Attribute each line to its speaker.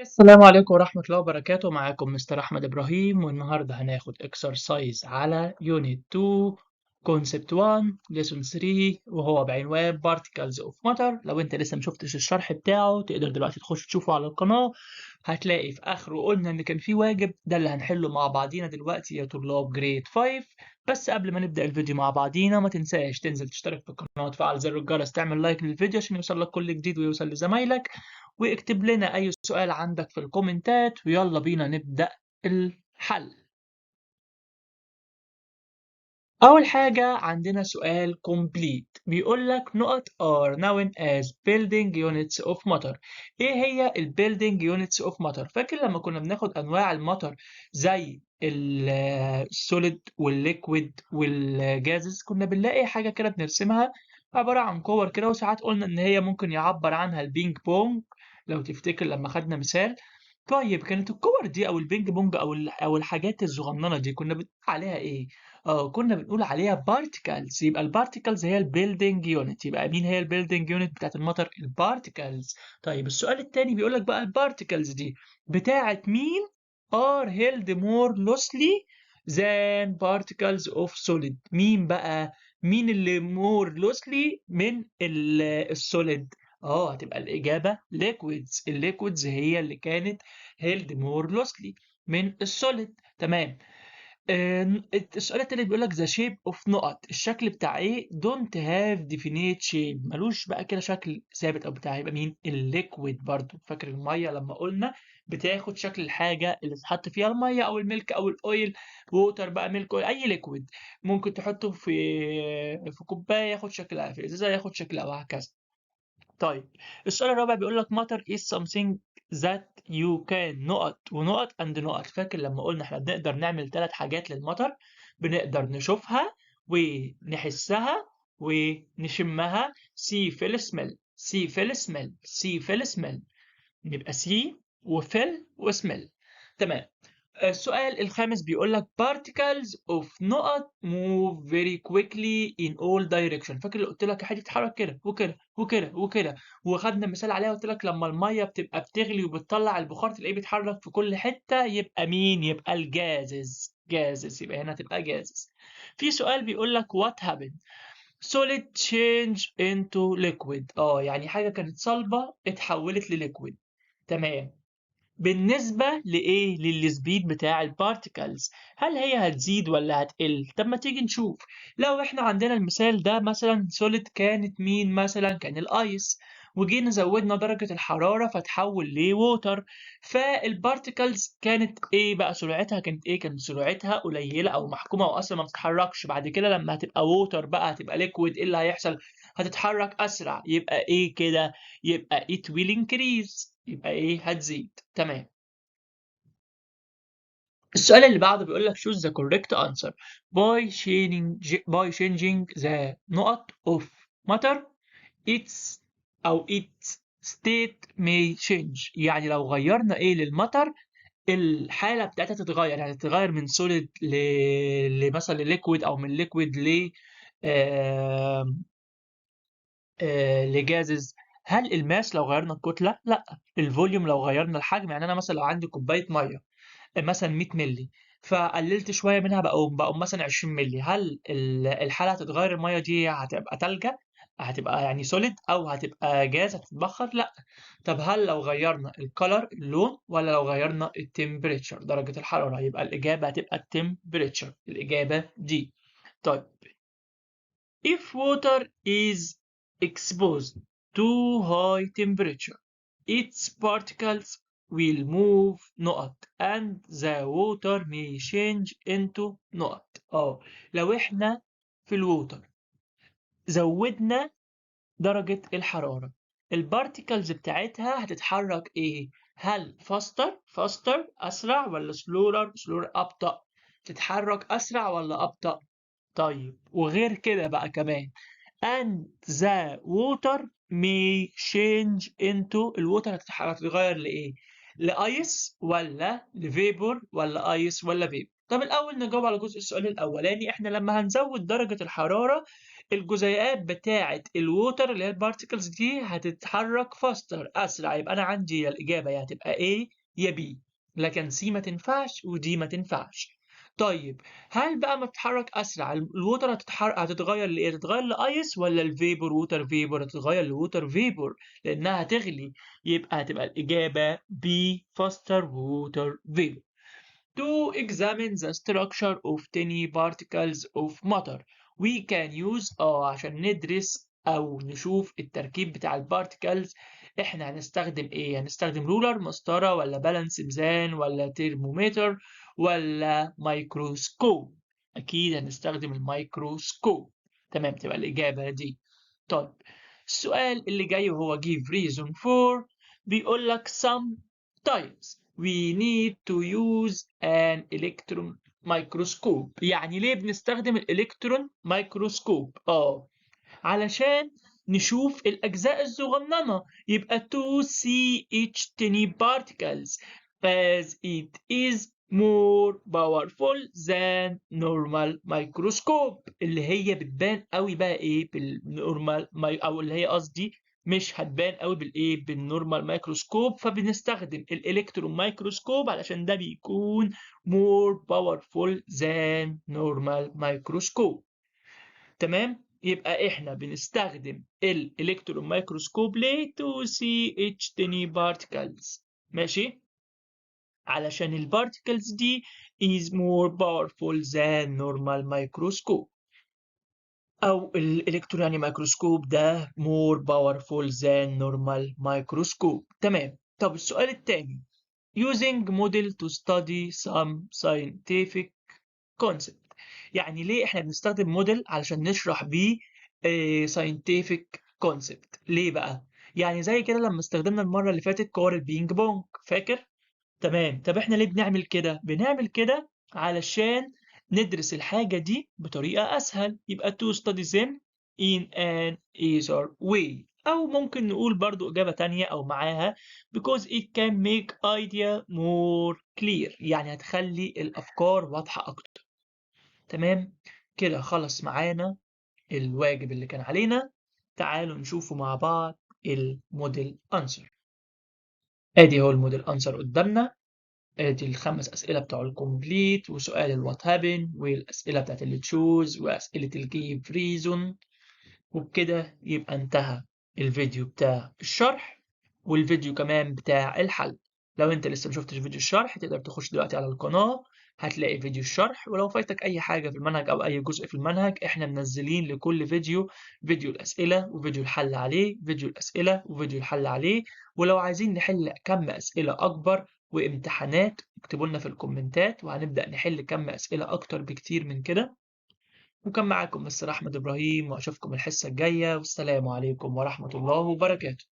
Speaker 1: السلام عليكم ورحمة الله وبركاته. معاكم مستر أحمد إبراهيم، والنهاردة هناخد exercise على Unit 2 Concept 1 Lesson 3 وهو بعنوان Particles of Matter. لو أنت لسه مشوفتش الشرح بتاعه تقدر دلوقتي تخش تشوفه على القناة. هتلاقي في آخره قلنا إن كان في واجب، ده اللي هنحله مع بعضينا دلوقتي يا طلاب جريد 5. بس قبل ما نبدأ الفيديو مع بعضينا ما تنساش تنزل تشترك في القناة وتفعل زر الجرس، تعمل لايك للفيديو عشان يوصلك كل جديد ويوصل لزمايلك، واكتب لنا أي سؤال عندك في الكومنتات ويلا بينا نبدأ الحل. أول حاجة عندنا سؤال complete بيقول لك نقط are known as building units of matter. إيه هي ال building units of matter؟ فاكر لما كنا بناخد أنواع المطر زي السوليد والليكويد والجازز، كنا بنلاقي حاجة كده بنرسمها عبارة عن كور كده، وساعات قلنا إن هي ممكن يعبر عنها البينج بونج لو تفتكر لما خدنا مثال. طيب كانت الكور دي أو البينج بونج أو الحاجات الصغننة دي كنا بنقول عليها إيه؟ كنا بنقول عليها particles. يبقى البارتيكلز هي البيلدينج يونت. يبقى مين هي البيلدينج يونت بتاعت المطر؟ البارتيكلز. طيب السؤال التاني بيقول لك بقى البارتيكلز دي بتاعت مين are held more loosely than particles of solid. مين بقى؟ مين اللي more loosely من السوليد؟ هتبقى الإجابة liquids. الليكويدز هي اللي كانت held more loosely من السوليد. تمام. السؤال التاني بيقول لك the shape of نقط، الشكل بتاع ايه؟ don't have definite shape، ملوش بقى كده شكل ثابت او بتاع. يبقى مين؟ الليكويد. برضو فاكر الميه لما قلنا بتاخد شكل الحاجه اللي تحط فيها الميه او الميلك او الاويل، ووتر بقى، ميلك اويل، اي ليكويد ممكن تحطه في كوبايه ياخد شكلها، في ازازه ياخد شكلها، وهكذا. طيب السؤال الرابع بيقول لك matter is something that you can نقط ونقط and نقط. فاكر لما قلنا احنا بنقدر نعمل 3 حاجات للمطر؟ بنقدر نشوفها ونحسها ونشمها. see feel smell see feel smell see feel smell. يبقى see وفيل وسمell. تمام. السؤال الخامس بيقول لك particles of نقط move very quickly in all direction. فاكر اللي قلت لك حاجه تتحرك كده وكده وكده وكده، وخدنا مثال عليها قلت لك لما الميه بتبقى بتغلي وبتطلع البخار تلاقيه بيتحرك في كل حته. يبقى مين؟ يبقى الجازز. جازز. يبقى هنا تبقى جازز. في سؤال بيقول لك what happened solid change into liquid. يعني حاجه كانت صلبه اتحولت لليكويد. تمام. بالنسبة لإيه؟ للسبيد بتاع البارتيكلز، هل هي هتزيد ولا هتقل؟ طب ما تيجي نشوف. لو إحنا عندنا المثال ده مثلا سوليد، كانت مين مثلا؟ كان الأيس، وجينا زودنا درجة الحرارة فتحول لووتر، فالبارتيكلز كانت إيه بقى؟ سرعتها كانت إيه؟ كانت سرعتها قليلة أو محكومة أو أصلا ما بتتحركش. بعد كده لما هتبقى ووتر بقى، هتبقى ليكويد، إيه اللي هيحصل؟ هتتحرك أسرع. يبقى إيه كده؟ يبقى it will increase. يبقى إيه؟ هتزيد. تمام. السؤال اللي بعده بيقول لك choose the correct answer by changing the نقط of matter its أو its state may change. يعني لو غيرنا إيه للمطر الحالة بتاعتها تتغير، يعني تتغير من solid لمثلا liquid، أو من liquid ل آه... لجازز. هل الماس لو غيرنا الكتلة؟ لا. الفوليوم لو غيرنا الحجم، يعني أنا مثلا لو عندي كوباية مية مثلا 100 مللي، فقللت شويه منها بقوا مثلا 20 مللي، هل الحاله هتتغير؟ الميه دي هتبقى تلجه، هتبقى يعني سوليد، او هتبقى جاز هتتبخر؟ لا. طب هل لو غيرنا الكلر اللون، ولا لو غيرنا التمبريتشر درجه الحراره؟ يبقى الاجابه هتبقى التمبريتشر، الاجابه دي. طيب if water is exposed to high temperature its particles will move نقط and the water may change into نقط. لو احنا في الووتر زودنا درجة الحرارة، البارتيكلز بتاعتها هتتحرك ايه؟ هل faster اسرع، ولا slower ابطأ؟ تتحرك اسرع ولا ابطأ؟ طيب وغير كده بقى كمان and the water may change into الووتر هتتغير لإيه؟ لأيس ولا لفيبور، ولا أيس ولا فيبور؟ طب الأول نجاوب على جزء السؤال الأولاني. إحنا لما هنزود درجة الحرارة الجزيئات بتاعة الووتر اللي هي البارتكلز دي هتتحرك فاستر أسرع، يبقى أنا عندي الإجابة يا هتبقى A يا B، لكن C ما تنفعش ودي ما تنفعش. طيب هل بقى ما تتحرك أسرع الووتر هتتغير لإيه؟ هتتغير لأيس ولا الفيبور ووتر فيبور؟ هتتغير لووتر فيبور لأنها هتغلي، يبقى هتبقى الإجابة B faster water vapor. To examine the structure of tiny particles of matter we can use عشان ندرس أو نشوف التركيب بتاع البارتكلز إحنا هنستخدم إيه؟ هنستخدم رولر مسطرة ولا بالانس ميزان ولا ترمومتر ولا ميكروسكوب؟ أكيد هنستخدم الميكروسكوب. تمام، تبقى الإجابة دي. طيب السؤال اللي جاي وهو give reason for بيقول لك sometimes we need to use an electron microscope. يعني ليه بنستخدم الالكترون مايكروسكوب؟ علشان نشوف الأجزاء الصغننة، يبقى to see each tiny particles as it is more powerful than normal microscope، اللي هي بتبان قوي بقى ايه بالنورمال او اللي هي قصدي مش هتبان قوي بالايه بالنورمال مايكروسكوب، فبنستخدم الالكترون مايكروسكوب علشان ده بيكون more powerful than normal microscope. تمام، يبقى احنا بنستخدم الالكترون مايكروسكوب ليه to see each tiny particles. ماشي، علشان البارتكلز دي is more powerful than normal microscope، أو الإلكترون يعني ميكروسكوب ده more powerful than normal microscope. تمام، طب السؤال التاني using model to study some scientific concept. يعني ليه احنا بنستخدم موديل علشان نشرح بيه scientific concept؟ ليه بقى؟ يعني زي كده لما استخدمنا المرة اللي فاتت كور البينج بونج، فاكر؟ تمام، طب احنا ليه بنعمل كده؟ بنعمل كده علشان ندرس الحاجة دي بطريقة أسهل، يبقى to study them in an easier way. أو ممكن نقول برضو إجابة تانية أو معاها because it can make idea more clear، يعني هتخلي الأفكار واضحة أكتر. تمام، كده خلص معانا الواجب اللي كان علينا. تعالوا نشوفه مع بعض الموديل أنسر. ادي هو الموديل أنسر قدامنا، ادي ال5 أسئلة بتوع الكومبليت وسؤال الوات هابن والأسئلة بتاعت اللي تشوز وأسئلة الجيف ريزون. وبكده يبقى انتهى الفيديو بتاع الشرح والفيديو كمان بتاع الحل. لو انت لسه مشوفتش فيديو الشرح تقدر تخش دلوقتي على القناة هتلاقي فيديو الشرح، ولو فايتك اي حاجة في المنهج او اي جزء في المنهج احنا منزلين لكل فيديو فيديو الاسئلة وفيديو الحل عليه، فيديو الاسئلة وفيديو الحل عليه. ولو عايزين نحل كم اسئلة اكبر وامتحانات اكتبوا لنا في الكومنتات وهنبدأ نحل كم اسئلة اكتر بكتير من كده. وكان معاكم مستر أحمد إبراهيم وأشوفكم الحصة الجاية، والسلام عليكم ورحمة الله وبركاته.